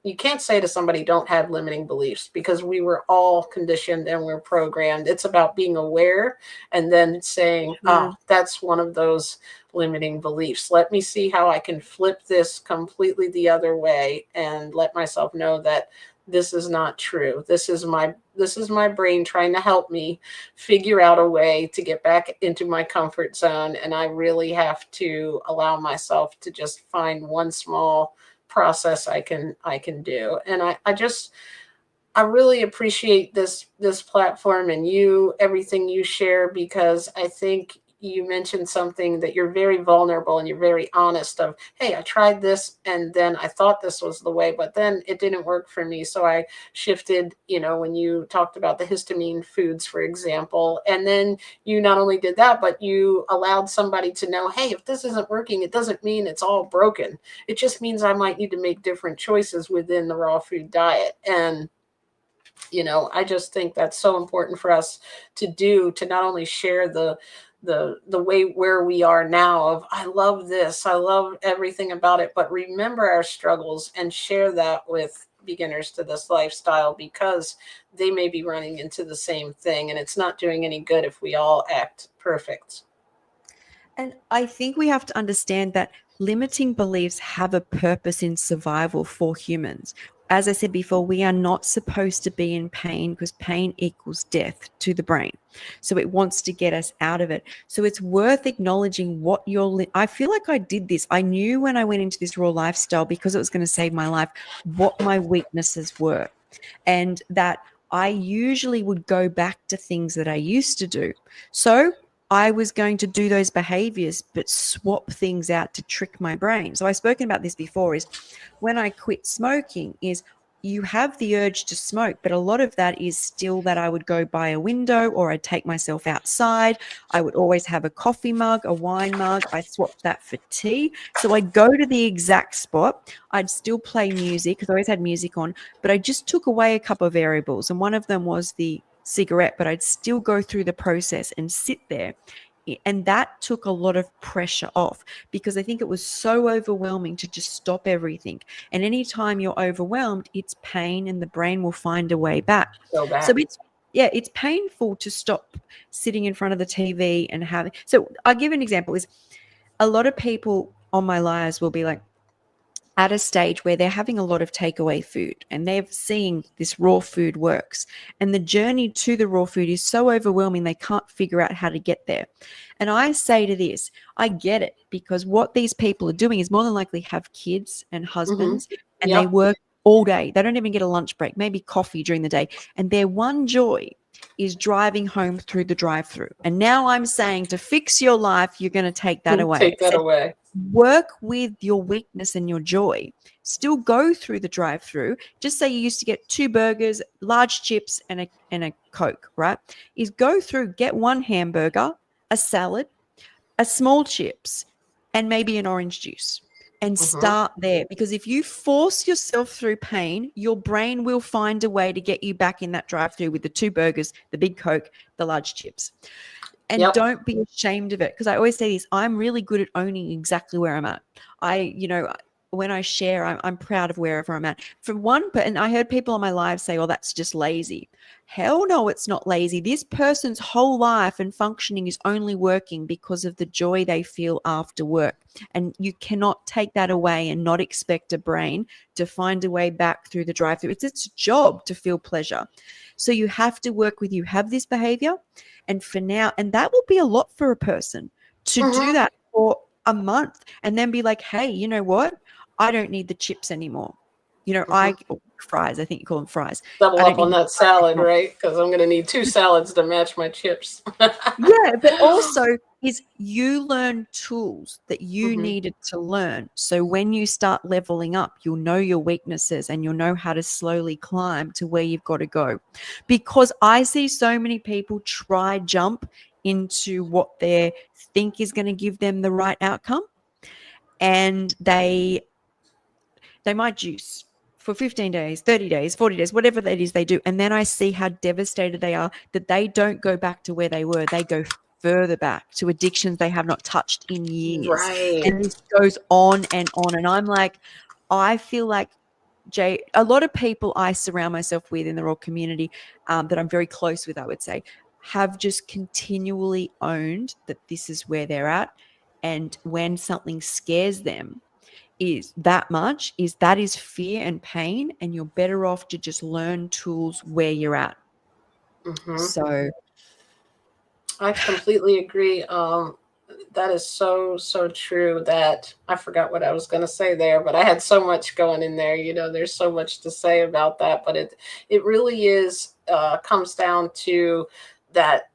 [SPEAKER 2] you can't say to somebody, don't have limiting beliefs, because we were all conditioned and we're programmed. It's about being aware and then saying, that's one of those limiting beliefs. Let me see how I can flip this completely the other way, and let myself know that this is not true. This is my brain trying to help me figure out a way to get back into my comfort zone. And I really have to allow myself to just find one small process I can do. And I really appreciate this platform and everything you share, because I think you mentioned something, that you're very vulnerable and you're very honest of, hey, I tried this and then I thought this was the way, but then it didn't work for me. So I shifted, when you talked about the histamine foods, for example, and then you not only did that, but you allowed somebody to know, hey, if this isn't working, it doesn't mean it's all broken. It just means I might need to make different choices within the raw food diet. And I just think that's so important for us to do, to not only share the way where we are now of, I love this, I love everything about it, but remember our struggles and share that with beginners to this lifestyle, because they may be running into the same thing, and it's not doing any good if we all act perfect.
[SPEAKER 1] And I think we have to understand that limiting beliefs have a purpose in survival for humans. As I said before, we are not supposed to be in pain, because pain equals death to the brain. So it wants to get us out of it. So it's worth acknowledging what I feel like I did this. I knew when I went into this raw lifestyle, because it was going to save my life, what my weaknesses were. And that I usually would go back to things that I used to do. So I was going to do those behaviors, but swap things out to trick my brain. So I've spoken about this before, is when I quit smoking, is you have the urge to smoke, but a lot of that is still that I would go by a window or I'd take myself outside. I would always have a coffee mug, a wine mug. I swapped that for tea. So I'd go to the exact spot. I'd still play music because I always had music on, but I just took away a couple of variables. And one of them was the cigarette, but I'd still go through the process and sit there. And that took a lot of pressure off because I think it was so overwhelming to just stop everything. And anytime you're overwhelmed, it's pain and the brain will find a way back.
[SPEAKER 2] Go
[SPEAKER 1] So
[SPEAKER 2] back.
[SPEAKER 1] it's painful to stop sitting in front of the TV and having. So I'll give an example is a lot of people on my lives will be like, at a stage where they're having a lot of takeaway food and they're seeing this raw food works. And the journey to the raw food is so overwhelming, they can't figure out how to get there. And I say to this, I get it, because what these people are doing is more than likely have kids and husbands, and they
[SPEAKER 2] Yep.
[SPEAKER 1] work all day. They don't even get a lunch break, maybe coffee during the day. And their one joy is driving home through the drive-through. And now I'm saying to fix your life, you're going to take that away.
[SPEAKER 2] Take that away.
[SPEAKER 1] Work with your weakness and your joy. Still go through the drive-through. Just say you used to get 2 burgers, large chips, and a Coke, right? Is go through, get 1 hamburger, a salad, a small chips, and maybe an orange juice. And start there, because if you force yourself through pain, your brain will find a way to get you back in that drive-through with the 2 burgers, the big Coke, the large chips. And don't be ashamed of it, because I always say this, I'm really good at owning exactly where I'm at. When I share, I'm proud of wherever I'm at. And I heard people on my live say, oh, that's just lazy. Hell no, it's not lazy. This person's whole life and functioning is only working because of the joy they feel after work. And you cannot take that away and not expect a brain to find a way back through the drive-through. It's its job to feel pleasure. So you have to work with, you have this behavior. And for now, and that will be a lot for a person to do that for a month and then be like, hey, you know what? I don't need the chips anymore. Fries, I think you call them fries.
[SPEAKER 2] Double
[SPEAKER 1] I don't
[SPEAKER 2] up on
[SPEAKER 1] need
[SPEAKER 2] that salad, right? Because I'm going to need 2 salads to match my chips.
[SPEAKER 1] Yeah, but also is you learn tools that you needed to learn. So when you start leveling up, you'll know your weaknesses and you'll know how to slowly climb to where you've got to go. Because I see so many people jump into what they think is going to give them the right outcome, and they might juice for 15 days, 30 days, 40 days, whatever that is they do. And then I see how devastated they are that they don't go back to where they were. They go further back to addictions they have not touched in years.
[SPEAKER 2] Right.
[SPEAKER 1] And this goes on and on. And I'm like, I feel like, Jay, a lot of people I surround myself with in the Raw community that I'm very close with, I would say, have just continually owned that this is where they're at. And when something scares them, that is fear and pain, and you're better off to just learn tools where you're at. So
[SPEAKER 2] I completely agree. That is so true. That I forgot what I was going to say there, but I had so much going in there. There's so much to say about that, but it really is comes down to that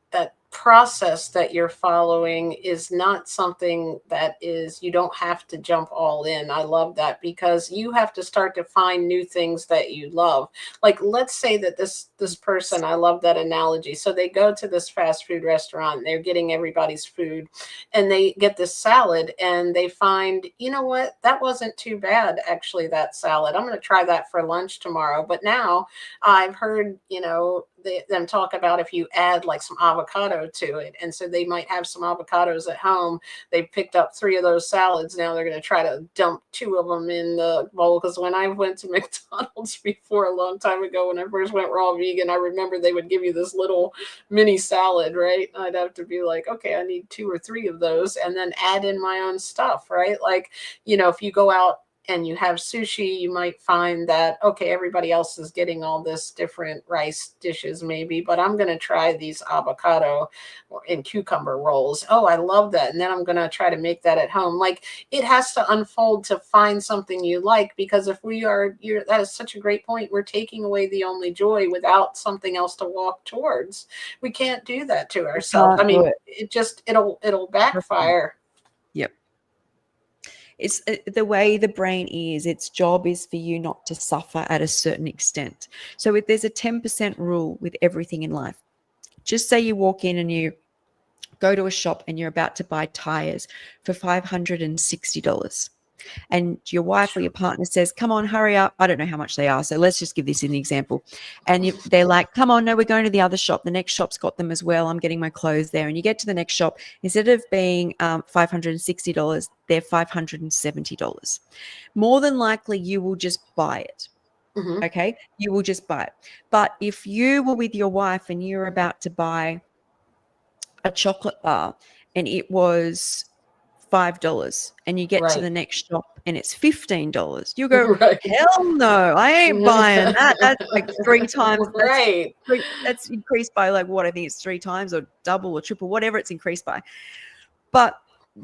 [SPEAKER 2] process that you're following is not something that is, you don't have to jump all in. I love that, because you have to start to find new things that you love. Like, let's say that this person, I love that analogy. So they go to this fast food restaurant, they're getting everybody's food, and they get this salad and they find, you know what, that wasn't too bad, actually, that salad. I'm going to try that for lunch tomorrow. But now I've heard, them talk about if you add like some avocado to it. And so they might have some avocados at home. They picked up 3 of those salads. Now they're going to try to dump 2 of them in the bowl. Because when I went to McDonald's before, a long time ago, when I first went raw vegan, I remember they would give you this little mini salad, right? I'd have to be like, okay, I need 2 or 3 of those, and then add in my own stuff, right? Like, if you go out and you have sushi, you might find that, okay, everybody else is getting all this different rice dishes maybe, but I'm going to try these avocado and cucumber rolls. Oh, I love that. And then I'm going to try to make that at home. Like, it has to unfold to find something you like, because if that is such a great point. We're taking away the only joy without something else to walk towards. We can't do that to ourselves. I mean, it'll backfire.
[SPEAKER 1] Yep. It's the way the brain is. Its job is for you not to suffer at a certain extent. So if there's a 10% rule with everything in life, just say you walk in and you go to a shop and you're about to buy tires for $560, and your wife or your partner says, come on, hurry up. I don't know how much they are. So let's just give this an example. And they're like, come on, no, we're going to the other shop. The next shop's got them as well. I'm getting my clothes there. And you get to the next shop. Instead of being $560, they're $570. More than likely, you will just buy it.
[SPEAKER 2] Mm-hmm.
[SPEAKER 1] Okay. You will just buy it. But if you were with your wife and you're about to buy a chocolate bar and it was $5, and you get to
[SPEAKER 2] Right.
[SPEAKER 1] the next shop and it's $15, you go,
[SPEAKER 2] Right.
[SPEAKER 1] hell no, I ain't buying that. That's like three times.
[SPEAKER 2] Right.
[SPEAKER 1] That's increased by like what I think it's three times or double or triple, whatever it's increased by. But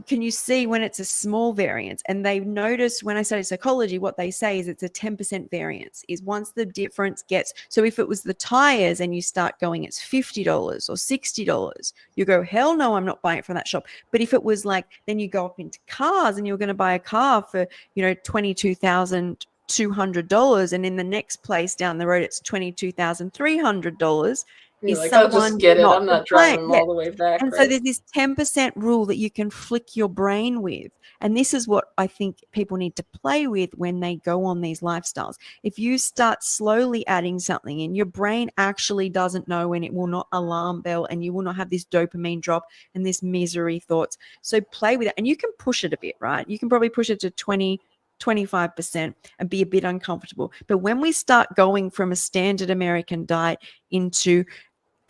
[SPEAKER 1] can you see when it's a small variance? And they notice when I study psychology, what they say is it's a 10% variance is once the difference gets, so if it was the tires and you start going, it's $50 or $60, you go, hell no, I'm not buying it from that shop. But if it was like, then you go up into cars and you're going to buy a car for, $22,200, and in the next place down the road, it's $22,300.
[SPEAKER 2] You're
[SPEAKER 1] Is
[SPEAKER 2] like, I'll just
[SPEAKER 1] someone
[SPEAKER 2] get it.
[SPEAKER 1] not
[SPEAKER 2] I'm
[SPEAKER 1] to
[SPEAKER 2] not driving
[SPEAKER 1] blame?
[SPEAKER 2] them
[SPEAKER 1] Yeah.
[SPEAKER 2] all the way back,
[SPEAKER 1] And so
[SPEAKER 2] right?
[SPEAKER 1] there's this 10% rule that you can flick your brain with. And this is what I think people need to play with when they go on these lifestyles. If you start slowly adding something in, your brain actually doesn't know, and it will not alarm bell, and you will not have this dopamine drop and this misery thoughts. So play with it. And you can push it a bit, right? You can probably push it to 25% and be a bit uncomfortable. But when we start going from a standard American diet into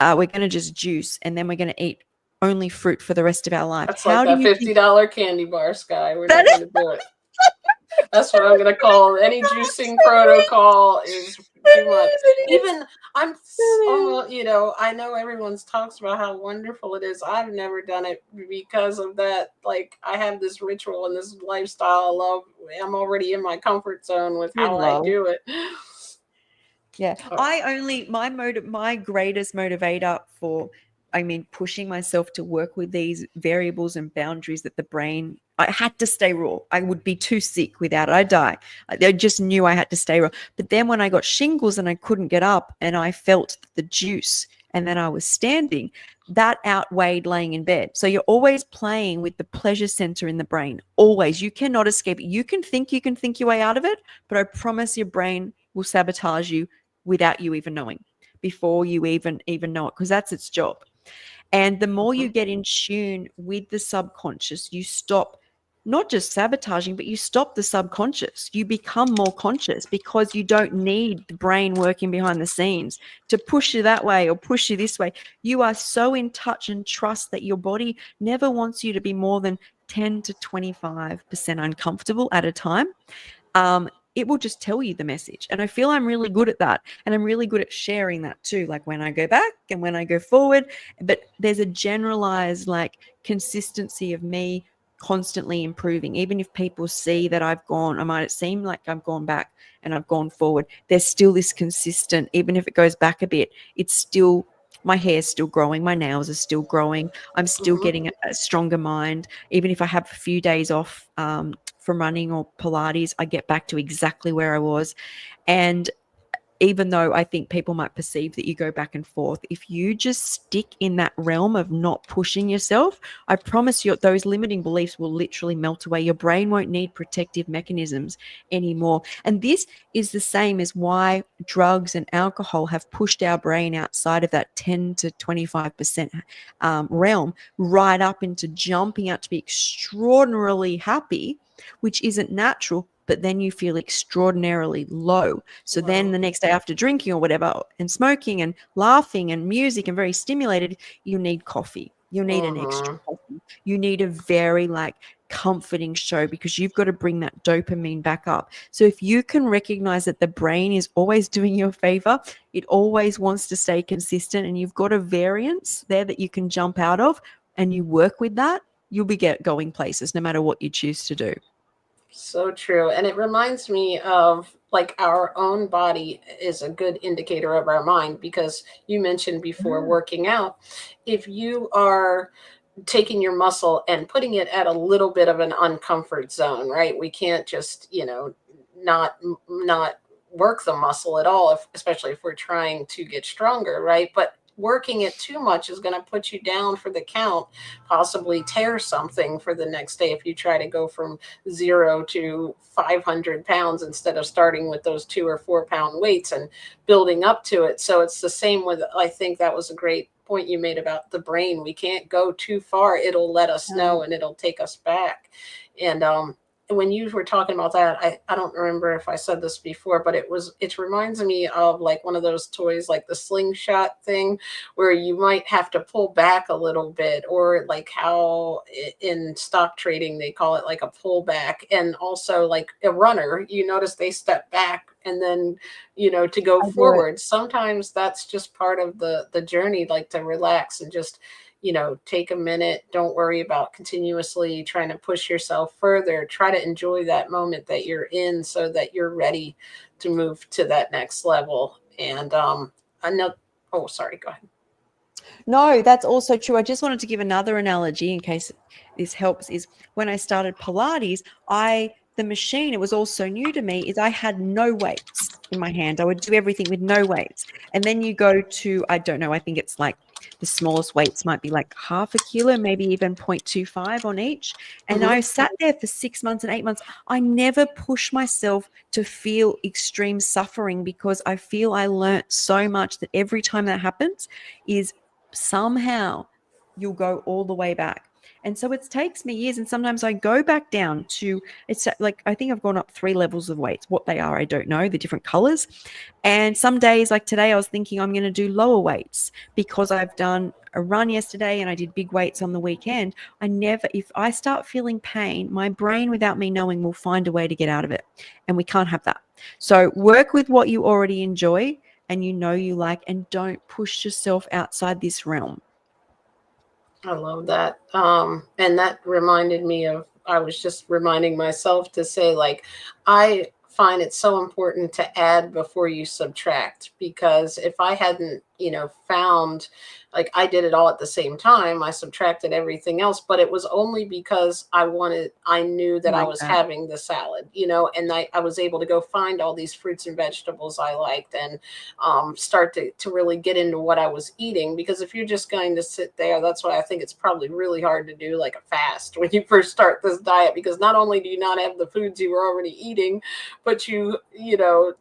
[SPEAKER 1] we're going to just juice and then we're going to eat only fruit for the rest of our life.
[SPEAKER 2] That's like
[SPEAKER 1] How do
[SPEAKER 2] that
[SPEAKER 1] you think
[SPEAKER 2] $50 candy bar, Sky. We're
[SPEAKER 1] that
[SPEAKER 2] not going to do it. That's what I'm going to call any juicing protocol is too much. Even I'm almost, I know everyone's talks about how wonderful it is. I've never done it because of that. Like, I have this ritual and this lifestyle I love. I'm already in my comfort zone with
[SPEAKER 1] you're in
[SPEAKER 2] how I
[SPEAKER 1] love?
[SPEAKER 2] do it.
[SPEAKER 1] Yeah.
[SPEAKER 2] Oh,
[SPEAKER 1] My greatest motivator for, pushing myself to work with these variables and boundaries that the brain, I had to stay raw. I would be too sick without it. I'd die. I just knew I had to stay raw. But then when I got shingles and I couldn't get up and I felt the juice and then I was standing, that outweighed laying in bed. So you're always playing with the pleasure center in the brain. Always. You cannot escape it. You can think your way out of it, but I promise your brain will sabotage you without you even knowing, before you even know it, because that's its job. And the more you
[SPEAKER 2] mhm.
[SPEAKER 1] get in tune with the subconscious, you stop not just sabotaging, but you stop the subconscious. You become more conscious because you don't need the brain working behind the scenes to push you that way or push you this way. You are so in touch and trust that your body never wants you to be more than 10 to 25% uncomfortable at a time. It will just tell you the message. And I feel I'm really good at that. And I'm really good at sharing that too, like when I go back and when I go forward. But there's a generalized like consistency of me constantly improving. Even if people see that I might seem like I've gone back and I've gone forward, there's still this consistent, even if it goes back a bit, it's still, my hair's still growing, my nails are still growing, I'm still
[SPEAKER 2] Mhm.
[SPEAKER 1] getting a stronger mind. Even if I have a few days off from running or Pilates, I get back to exactly where I was. And even though I think people might perceive that you go back and forth, if you just stick in that realm of not pushing yourself, I promise you those limiting beliefs will literally melt away. Your brain won't need protective mechanisms anymore. And this is the same as why drugs and alcohol have pushed our brain outside of that 10 to 25% realm, right up into jumping out to be extraordinarily happy, which isn't natural, but then you feel extraordinarily low. So then
[SPEAKER 2] Wow.
[SPEAKER 1] the next day after drinking or whatever and smoking and laughing and music and very stimulated, you need coffee. You need an extra
[SPEAKER 2] Mhm.
[SPEAKER 1] coffee. You need a very like comforting show because you've got to bring that dopamine back up. So if you can recognize that the brain is always doing you a favor, it always wants to stay consistent, and you've got a variance there that you can jump out of and you work with that, you'll be going places no matter what you choose to do.
[SPEAKER 2] So true. And it reminds me of like our own body is a good indicator of our mind because you mentioned before
[SPEAKER 1] Mm.
[SPEAKER 2] working out. If you are taking your muscle and putting it at a little bit of an uncomfort zone, right? We can't just, not work the muscle at all, especially if we're trying to get stronger, right? But working it too much is going to put you down for the count, possibly tear something for the next day if you try to go from 0 to 500 pounds instead of starting with those 2 or 4 pound weights and building up to it. So it's the same with, I think that was a great point you made about the brain. We can't go too far. It'll let us know and it'll take us back. And when you were talking about that, I don't remember if I said this before, but it reminds me of like one of those toys, like the slingshot thing, where you might have to pull back a little bit, or like how in stock trading they call it like a pullback. And also like a runner, you notice they step back and then, to go
[SPEAKER 1] I do it.
[SPEAKER 2] forward. Sometimes that's just part of the journey, like to relax and just, take a minute. Don't worry about continuously trying to push yourself further. Try to enjoy that moment that you're in so that you're ready to move to that next level. And I know, oh, sorry, go ahead.
[SPEAKER 1] No, that's also true. I just wanted to give another analogy in case this helps. Is when I started Pilates, the machine, it was all so new to me, is I had no weights in my hand. I would do everything with no weights. And then you go to, I don't know, I think it's like the smallest weights might be like half a kilo, maybe even 0.25 on each. And I
[SPEAKER 2] Mm-hmm.
[SPEAKER 1] sat there for 6 months and 8 months. I never push myself to feel extreme suffering because I feel I learnt so much that every time that happens is somehow you'll go all the way back. And so it takes me years. And sometimes I go back down to, it's like, I think I've gone up 3 levels of weights. What they are, I don't know, the different colors. And some days, like today, I was thinking I'm going to do lower weights because I've done a run yesterday and I did big weights on the weekend. If I start feeling pain, my brain, without me knowing, will find a way to get out of it. And we can't have that. So work with what you already enjoy and you like, and don't push yourself outside this realm.
[SPEAKER 2] I love that. And that reminded me of, I was just reminding myself to say, like, I find it so important to add before you subtract, because if I hadn't, found, like, I did it all at the same time, I subtracted everything else, but it was only because I knew
[SPEAKER 1] I
[SPEAKER 2] that I
[SPEAKER 1] like
[SPEAKER 2] was
[SPEAKER 1] that.
[SPEAKER 2] having the salad, and I was able to go find all these fruits and vegetables I liked, and start to really get into what I was eating. Because if you're just going to sit there, that's why I think it's probably really hard to do like a fast when you first start this diet, because not only do you not have the foods you were already eating, but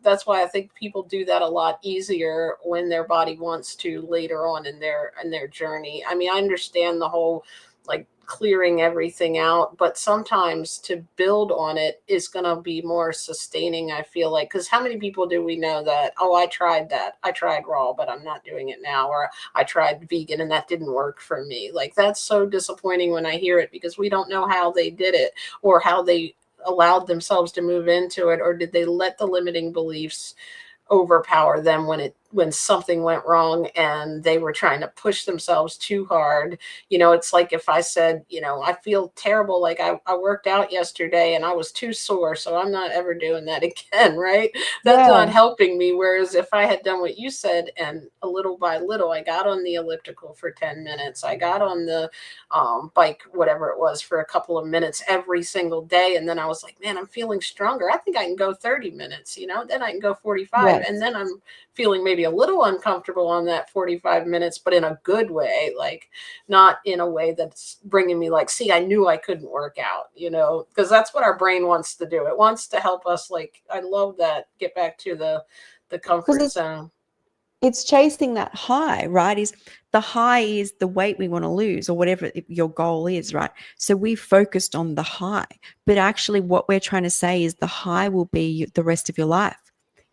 [SPEAKER 2] that's why I think people do that a lot easier when their body wants to later on in their journey. I mean, I understand the whole, like, clearing everything out, but sometimes to build on it is going to be more sustaining, I feel like. Because how many people do we know that, oh, I tried that, I tried raw but I'm not doing it now, or I tried vegan and that didn't work for me? Like, that's so disappointing when I hear it, because we don't know how they did it, or how they allowed themselves to move into it, or did they let the limiting beliefs overpower them when something went wrong and they were trying to push themselves too hard. It's like if I said, I feel terrible, like I worked out yesterday and I was too sore, so I'm not ever doing that again, right? That's
[SPEAKER 1] Yeah.
[SPEAKER 2] not helping me. Whereas if I had done what you said, and a little by little, I got on the elliptical for 10 minutes, I got on the bike, whatever it was, for a couple of minutes every single day, and then I was like, man, I'm feeling stronger, I think I can go 30 minutes, then I can go 45, and
[SPEAKER 1] Yes.
[SPEAKER 2] then I'm feeling maybe a little uncomfortable on that 45 minutes, but in a good way, like, not in a way that's bringing me like, see, I knew I couldn't work out, because that's what our brain wants to do. It wants to help us. Like, I love that. Get back to the
[SPEAKER 1] Because
[SPEAKER 2] comfort zone.
[SPEAKER 1] it's chasing that high, right? Is the high is the weight we want to lose or whatever your goal is, right? So we focused on the high, but actually what we're trying to say is the high will be the rest of your life.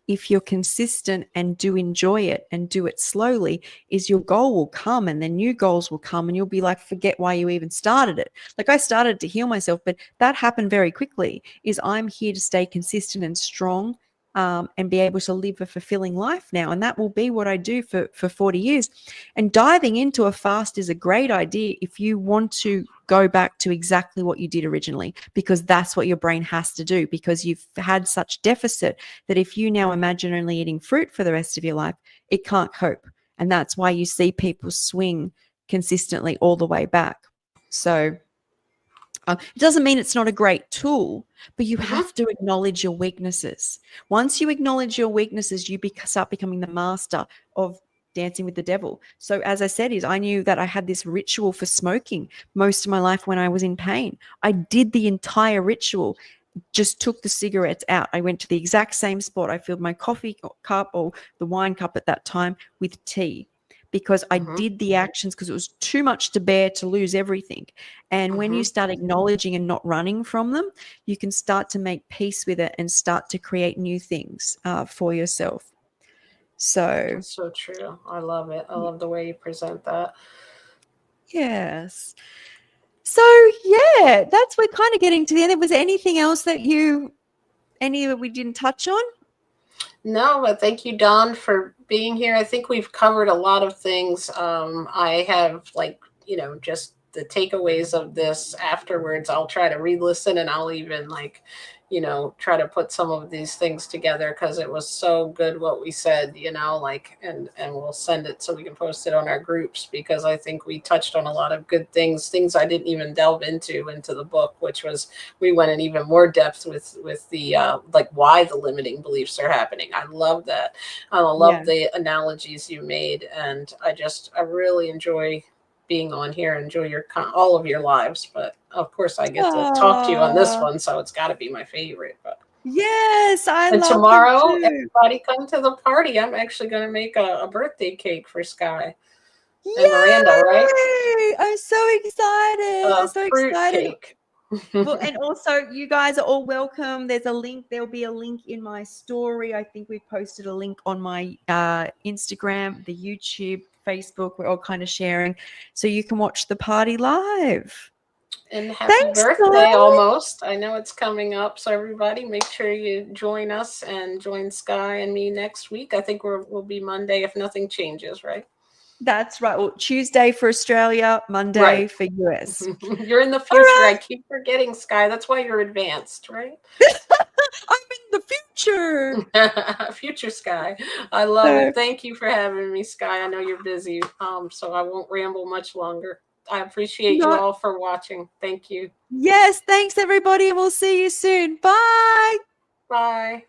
[SPEAKER 1] If you're consistent and do enjoy it and do it slowly, is your goal will come, and then new goals will come, and you'll be like, forget why you even started it. Like, I started to heal myself, but that happened very quickly. Is I'm here to stay consistent and strong, and be able to live a fulfilling life now. And that will be what I do for 40 years. And diving into a fast is a great idea if you want to go back to exactly what you did originally, because that's what your brain has to do, because you've had such deficit that if you now imagine only eating fruit for the rest of your life, it can't cope. And that's why you see people swing consistently all the way back. So it doesn't mean it's not a great tool, but you
[SPEAKER 2] Hmm.
[SPEAKER 1] have to acknowledge your weaknesses. Once you acknowledge your weaknesses, you start becoming the master of dancing with the devil. So as I said, I knew that I had this ritual for smoking most of my life when I was in pain. I did the entire ritual, just took the cigarettes out. I went to the exact same spot. I filled my coffee cup or the wine cup at that time with tea because I
[SPEAKER 2] Hmm.
[SPEAKER 1] did the actions because it was too much to bear to lose everything. And when you
[SPEAKER 2] Hmm.
[SPEAKER 1] start acknowledging and not running from them, you can start to make peace with it and start to create new things for yourself. So,
[SPEAKER 2] That's so true. I love it. I love the way you present that.
[SPEAKER 1] yes. So, yeah, we're kind of getting to the end. Was there anything else that any that we didn't touch on?
[SPEAKER 2] No, but thank you, Don, for being here. I think we've covered a lot of things. I have, like, just the takeaways of this afterwards. I'll try to re-listen, and I'll even, like, try to put some of these things together because it was so good what we said, like, and we'll send it so we can post it on our groups because I think we touched on a lot of good things I didn't even delve into the book, which was we went in even more depth with the like why the limiting beliefs are happening. I love that. I love
[SPEAKER 1] Yeah.
[SPEAKER 2] the analogies you made, and I really enjoy being on here. Enjoy all of your lives, but of course I get to talk to you on this
[SPEAKER 1] Oh,
[SPEAKER 2] one, so it's got to be my favorite. But
[SPEAKER 1] yes, I
[SPEAKER 2] and
[SPEAKER 1] love them
[SPEAKER 2] tomorrow,
[SPEAKER 1] too.
[SPEAKER 2] everybody come to the party. I'm actually going to make a birthday cake for Sky and Miranda, right?
[SPEAKER 1] Yay! I'm so excited. I'm
[SPEAKER 2] A
[SPEAKER 1] so
[SPEAKER 2] fruit
[SPEAKER 1] excited.
[SPEAKER 2] cake.
[SPEAKER 1] Well, and also you guys are all welcome. There's a link. There'll be a link in my story. I think we posted a link on my Instagram, the YouTube, Facebook. We're all kind of sharing. So you can watch the party live.
[SPEAKER 2] And happy
[SPEAKER 1] Thanks,
[SPEAKER 2] birthday
[SPEAKER 1] guys.
[SPEAKER 2] almost. I know it's coming up. So everybody make sure you join us and join Sky and me next week. I think we'll be Monday if nothing changes, right?
[SPEAKER 1] That's right. Well, Tuesday for Australia, Monday
[SPEAKER 2] Right.
[SPEAKER 1] for US.
[SPEAKER 2] You're in the
[SPEAKER 1] All
[SPEAKER 2] future.
[SPEAKER 1] right.
[SPEAKER 2] I keep forgetting, Sky. That's why you're advanced, right?
[SPEAKER 1] I'm in the future.
[SPEAKER 2] Future Sky. I love it.
[SPEAKER 1] So,
[SPEAKER 2] Thank you for having me, Sky. I know you're busy, so I won't ramble much longer. I appreciate you
[SPEAKER 1] not
[SPEAKER 2] all for watching. Thank you.
[SPEAKER 1] yes. Thanks, everybody, and we'll see you soon. Bye.
[SPEAKER 2] Bye.